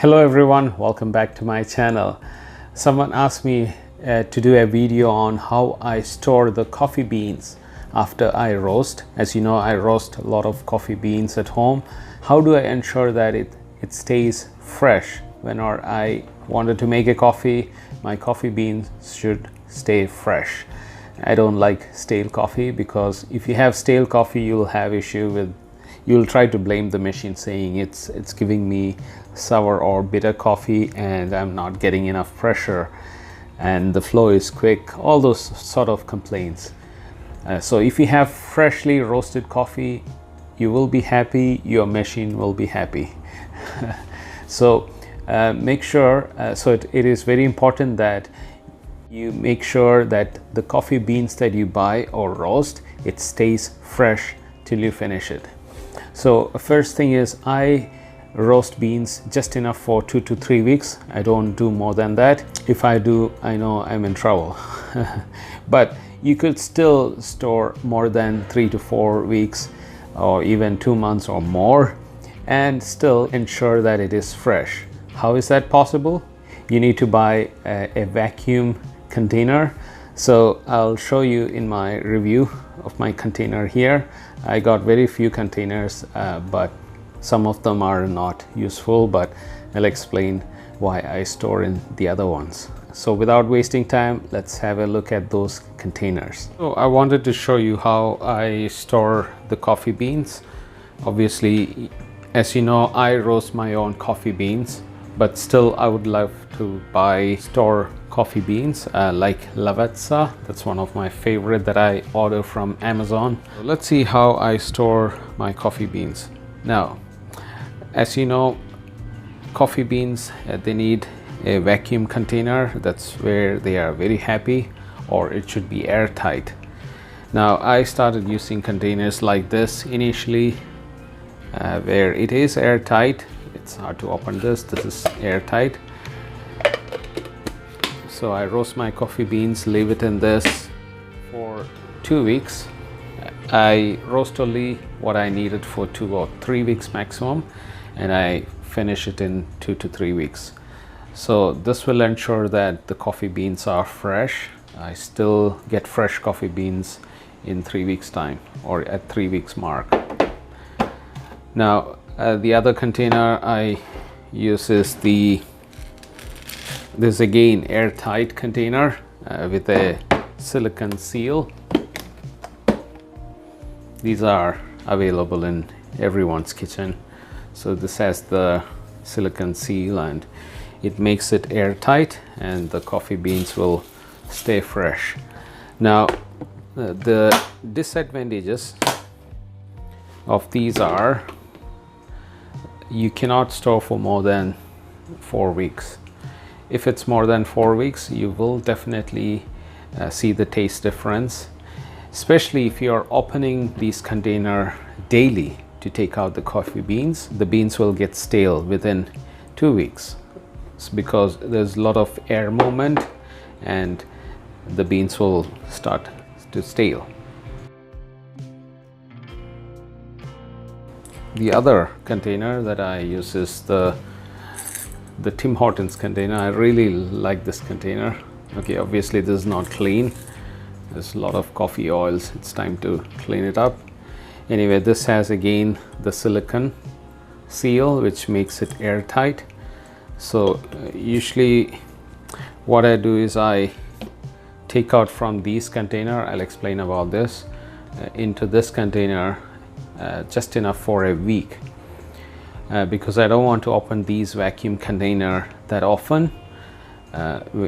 Hello everyone, welcome back to my channel. Someone asked me to do a video on how I store the coffee beans after I roast. As you know, I roast a lot of coffee beans at home. How do I ensure that it stays fresh? Whenever I wanted to make a coffee, my coffee beans should stay fresh. I don't like stale coffee, because if you have stale coffee, you'll have issue with, you'll try to blame the machine saying it's giving me sour or bitter coffee and I'm not getting enough pressure and the flow is quick, all those sort of complaints. So if you have freshly roasted coffee, you will be happy, your machine will be happy. So make sure, it is very important that you make sure that the coffee beans that you buy or roast, it stays fresh till you finish it. So first thing is, I roast beans just enough for 2 to 3 weeks. I don't do more than that. If I do, I know I'm in trouble. But you could still store more than 3 to 4 weeks or even 2 months or more and still ensure that it is fresh. How is that possible? You need to buy a vacuum container. So I'll show you in my review of my container here. I got very few containers, but some of them are not useful, but I'll explain why I store in the other ones. So without wasting time, let's have a look at those containers. So I wanted to show you how I store the coffee beans. Obviously, as you know, I roast my own coffee beans, but still I would love to store coffee beans like Lavazza. That's one of my favorite that I order from Amazon. So let's see how I store my coffee beans. Now, as you know, coffee beans, they need a vacuum container. That's where they are very happy, or it should be airtight. Now, I started using containers like this initially, where it is airtight. It's hard to open this. This is airtight. So I roast my coffee beans, leave it in this for 2 weeks. I roast only what I needed for 2 or 3 weeks maximum, and I finish it in 2 to 3 weeks. So this will ensure that the coffee beans are fresh. I still get fresh coffee beans in 3 weeks time, or at 3 weeks mark. Now the other container I use is this again airtight container with a silicone seal. These are available in everyone's kitchen. So this has the silicone seal and it makes it airtight, and the coffee beans will stay fresh. Now the disadvantages of these are, you cannot store for more than 4 weeks. If it's more than 4 weeks, you will definitely see the taste difference, especially if you're opening these container daily to take out the coffee beans. The beans will get stale within 2 weeks. It's because there's a lot of air movement and the beans will start to stale. The other container that I use is the Tim Hortons container. I really like this container. Okay, obviously this is not clean. There's a lot of coffee oils. It's time to clean it up. Anyway, this has again the silicone seal, which makes it airtight. So usually what I do is I take out from these container, I'll explain about this, into this container just enough for a week, because I don't want to open these vacuum container that often.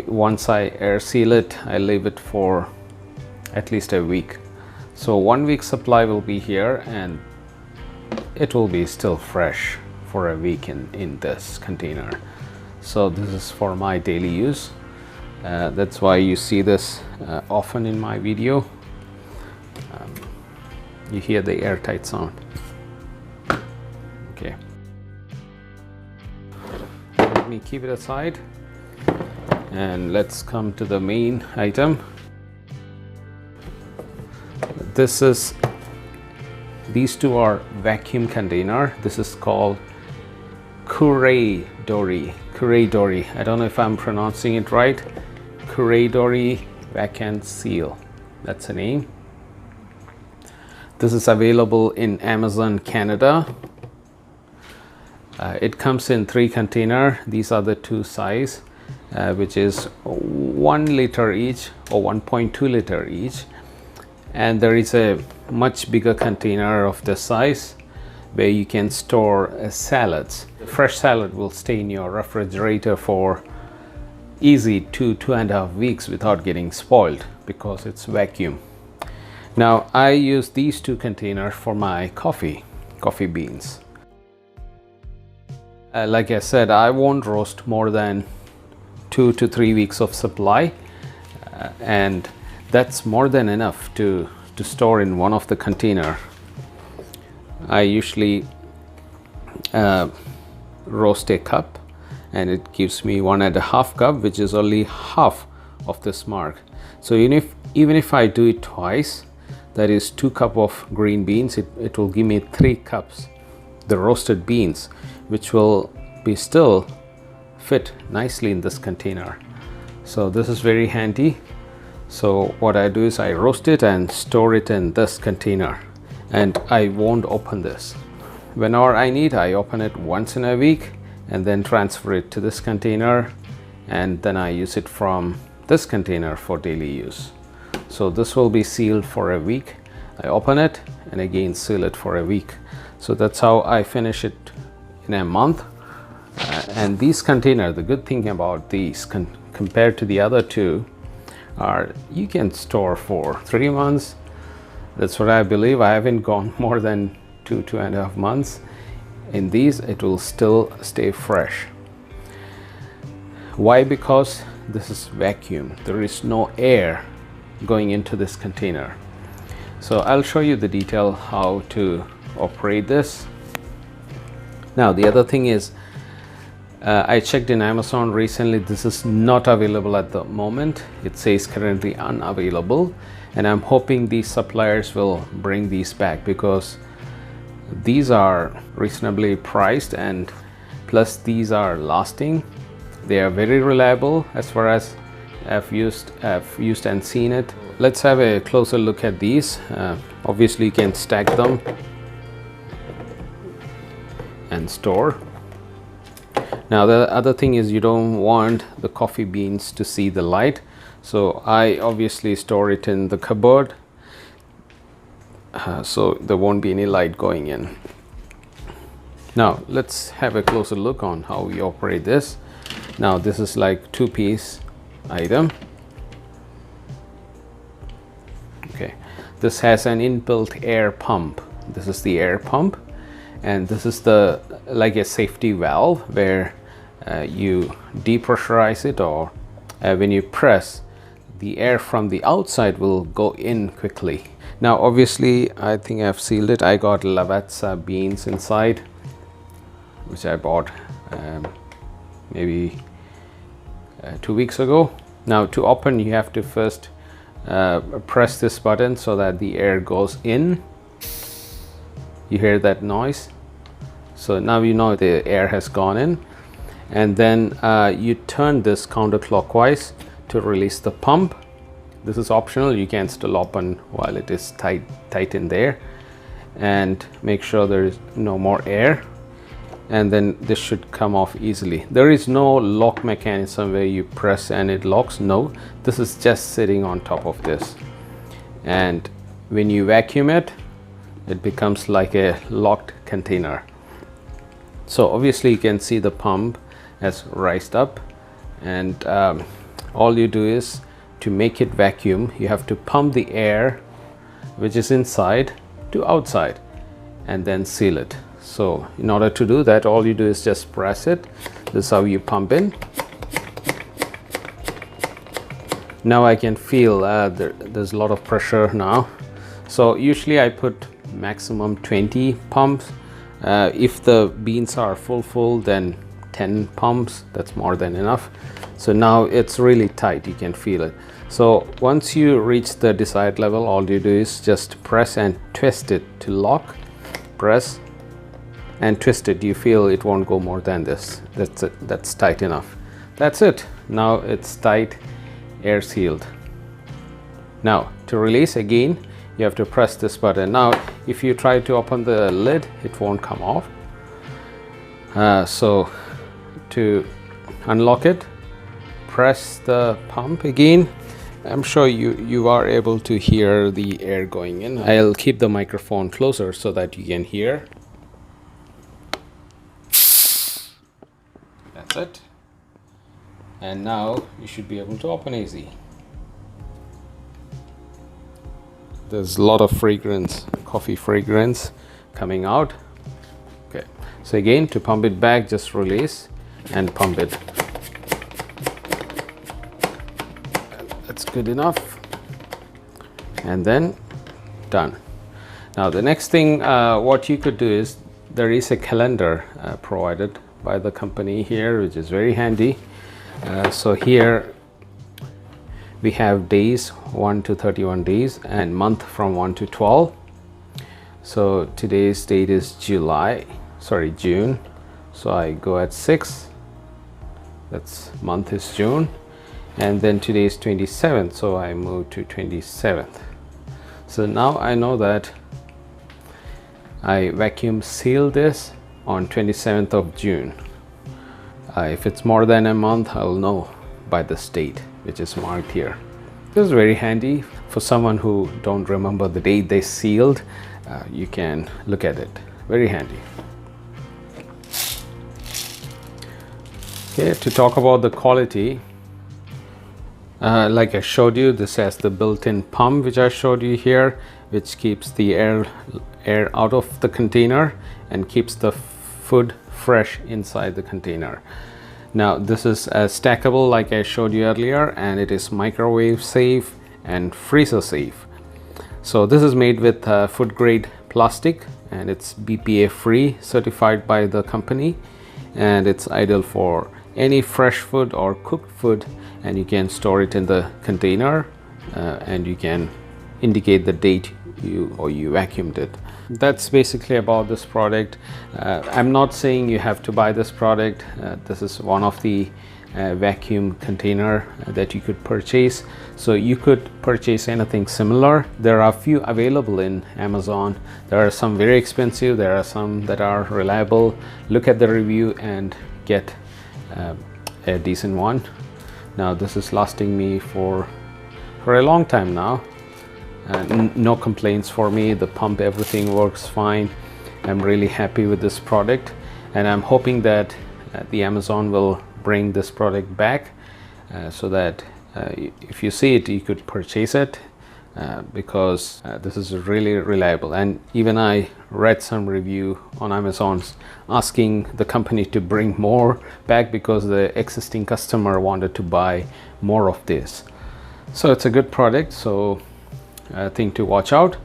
Once I air seal it, I leave it for at least a week. So 1 week supply will be here and it will be still fresh for a week in this container. So this is for my daily use. That's why you see this often in my video. You hear the airtight sound. Okay. Let me keep it aside and let's come to the main item. These two are vacuum container. This is called Kuraidori. Kuraidori. I don't know if I'm pronouncing it right. Kuraidori Vacant Seal. That's the name. This is available in Amazon Canada. It comes in 3 containers. These are the 2 size, which is 1 liter each or 1.2 liter each. And there is a much bigger container of this size where you can store salads. Fresh salad will stay in your refrigerator for easy 2.5 weeks without getting spoiled because it's vacuum. Now I use these 2 containers for my coffee beans. Like I said, I won't roast more than 2 to 3 weeks of supply, and that's more than enough to store in one of the container. I usually roast a cup, and it gives me 1.5 cup, which is only half of this mark. So even if I do it twice, that is 2 cups of green beans, it will give me 3 cups the roasted beans, which will be still fit nicely in this container. So this is very handy. So what I do is I roast it and store it in this container, and I won't open this. Whenever I need, I open it once in a week and then transfer it to this container, and then I use it from this container for daily use. So this will be sealed for a week. I open it and again seal it for a week. So that's how I finish it in a month. And these containers, the good thing about these compared to the other 2 are you can store for 3 months. That's what I believe. I haven't gone more than 2.5 months. In these, it will still stay fresh. Why? Because this is vacuum. There is no air going into this container. So I'll show you the detail how to operate this. Now the other thing is, I checked in Amazon recently. This is not available at the moment. It says currently unavailable, and I'm hoping these suppliers will bring these back because these are reasonably priced, and plus these are lasting. They are very reliable as far as I've used and seen it. Let's have a closer look at these. Obviously you can stack them and store. Now the other thing is you don't want the coffee beans to see the light, so I obviously store it in the cupboard, so there won't be any light going in. Now let's have a closer look on how we operate this. Now this is like 2-piece item. Okay, this has an inbuilt air pump. This is the air pump, and this is the like a safety valve where you depressurize it, or when you press, the air from the outside will go in quickly. Now obviously I think I've sealed it. I got Lavazza beans inside, which I bought maybe 2 weeks ago. Now to open, you have to first press this button so that the air goes in. You hear that noise? So now you know the air has gone in, and then you turn this counterclockwise to release the pump. This is optional. You can still open while it is tight in there, and make sure there is no more air, and then this should come off easily. There is no lock mechanism where you press and it locks. No, this is just sitting on top of this, and when you vacuum it, it becomes like a locked container. So obviously you can see the pump has raised up, and all you do is to make it vacuum, you have to pump the air which is inside to outside and then seal it. So in order to do that, all you do is just press it. This is how you pump in. Now I can feel there's a lot of pressure now. So usually I put maximum 20 pumps. If the beans are full, then 10 pumps, that's more than enough. So now it's really tight, you can feel it. So once you reach the desired level, all you do is just press and twist it to lock. Press, and twist it. You feel it won't go more than this. That's it. That's tight enough. That's it. Now it's tight, air sealed. Now to release, again you have to press this button. Now if you try to open the lid, it won't come off. So to unlock it, press the pump again. I'm sure you are able to hear the air going in. I'll keep the microphone closer so that you can hear. That's it. And now you should be able to open easy. There's a lot of fragrance, coffee fragrance coming out. Okay, so again, to pump it back, just release and pump it. That's good enough. And then done. Now the next thing what you could do is, there is a calendar provided by the company here, which is very handy. So here we have days 1 to 31 days and month from 1 to 12. So today's date is June. So I go at 6. That's month is June. And then today is 27th, so I move to 27th. So now I know that I vacuum seal this on 27th of June. If it's more than a month, I'll know by this date, which is marked here. This is very handy for someone who don't remember the date they sealed. You can look at it. Very handy. Okay, to talk about the quality, like I showed you, this has the built-in pump which I showed you here, which keeps the air out of the container and keeps the food fresh inside the container. Now this is stackable like I showed you earlier, and it is microwave safe and freezer safe. So this is made with food grade plastic, and it's BPA free, certified by the company, and it's ideal for any fresh food or cooked food, and you can store it in the container and you can indicate the date you vacuumed it. That's basically about this product. I'm not saying you have to buy this product. This is one of the vacuum container that you could purchase. So you could purchase anything similar. There are a few available in Amazon. There are some very expensive. There are some that are reliable. Look at the review and get a decent one. Now this is lasting me for a long time now. No complaints for me. The pump, everything works fine. I'm really happy with this product, and I'm hoping that the Amazon will bring this product back so that if you see it, you could purchase it because this is really reliable. And even I read some review on Amazon asking the company to bring more back because the existing customer wanted to buy more of this. So it's a good product. So thing to watch out.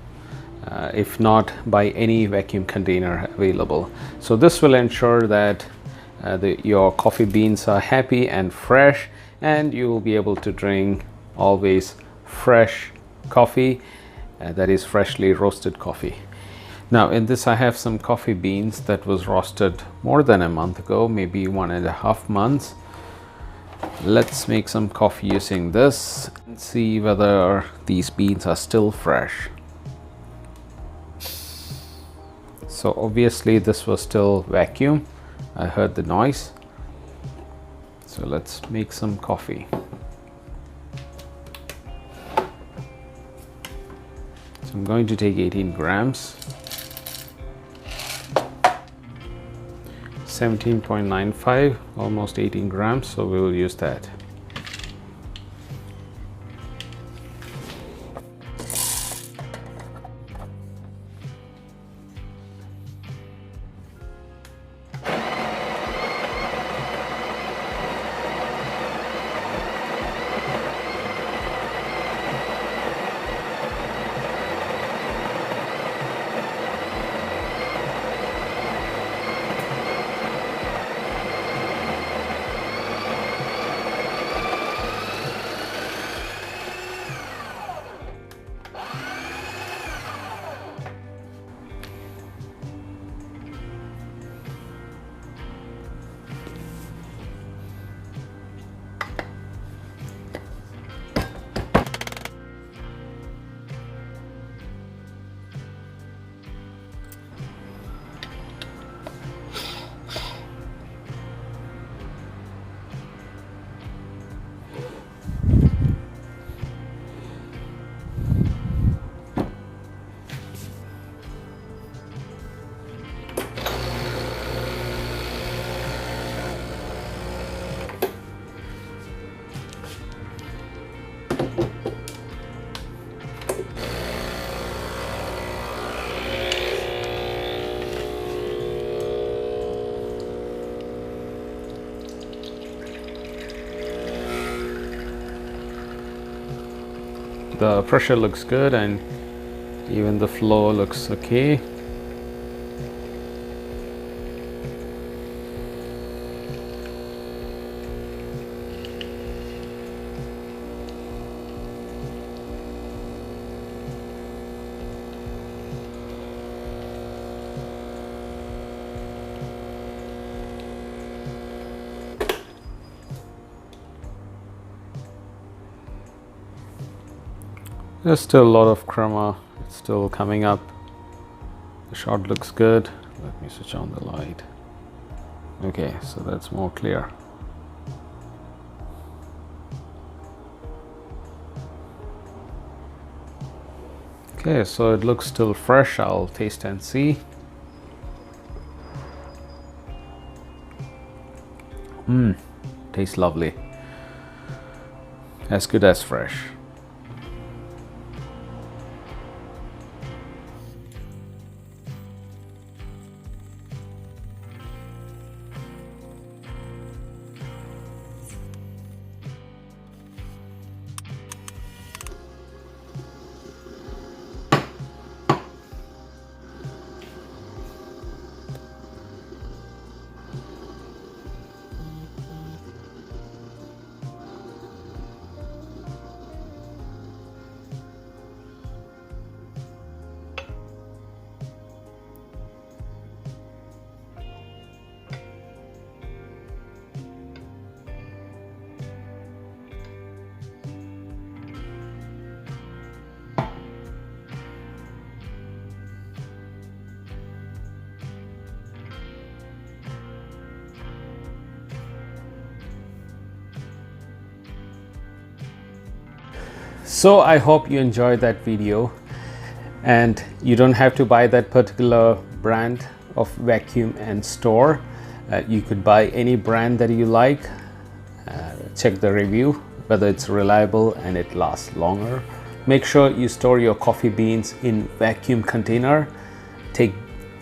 If not, buy any vacuum container available. So this will ensure that your coffee beans are happy and fresh, and you will be able to drink always fresh coffee, that is freshly roasted coffee. Now in this I have some coffee beans that was roasted more than a month ago, maybe 1.5 months. Let's make some coffee using this and see whether these beans are still fresh. So obviously this was still vacuum. I heard the noise. So let's make some coffee. So I'm going to take 18 grams. 17.95, almost 18 grams, so we will use that. the pressure looks good and even the flow looks okay. There's still a lot of chroma, it's still coming up. The shot looks good. Let me switch on the light. Okay, so that's more clear. Okay, so it looks still fresh. I'll taste and see. Tastes lovely. As good as fresh. So I hope you enjoyed that video, and you don't have to buy that particular brand of vacuum and store. You could buy any brand that you like. Check the review whether it's reliable and it lasts longer. Make sure you store your coffee beans in vacuum container. Take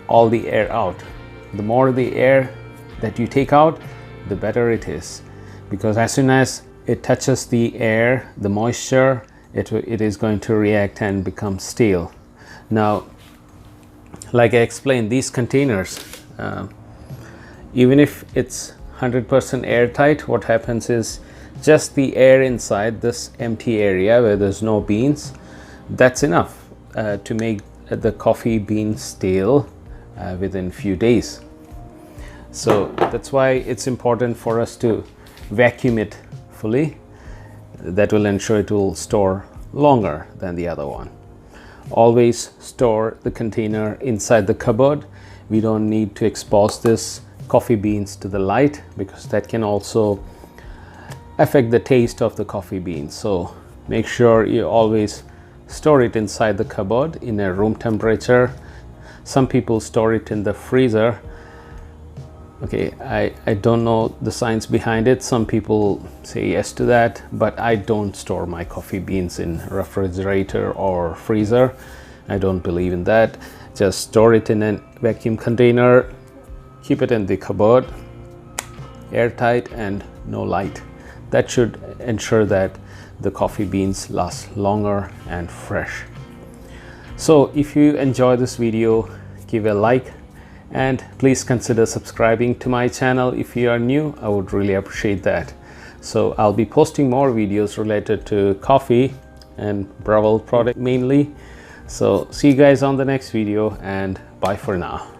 all the air out. The more the air that you take out, the better it is, because as soon as it touches the air, the moisture, it is going to react and become stale. Now, like I explained, these containers, even if it's 100% airtight, what happens is just the air inside this empty area where there's no beans, that's enough to make the coffee beans stale within few days. So that's why it's important for us to vacuum it fully. That will ensure it will store longer than the other one. Always store the container inside the cupboard. We don't need to expose this coffee beans to the light, because that can also affect the taste of the coffee beans. So make sure you always store it inside the cupboard in a room temperature. Some people store it in the freezer. Okay, I don't know the science behind it. Some people say yes to that, but I don't store my coffee beans in refrigerator or freezer. I don't believe in that. Just store it in a vacuum container, keep it in the cupboard, airtight and no light. That should ensure that the coffee beans last longer and fresh. So if you enjoy this video, give a like, and please consider subscribing to my channel if you are new. I would really appreciate that. So I'll be posting more videos related to coffee and Breville product mainly. So see you guys on the next video, and bye for now.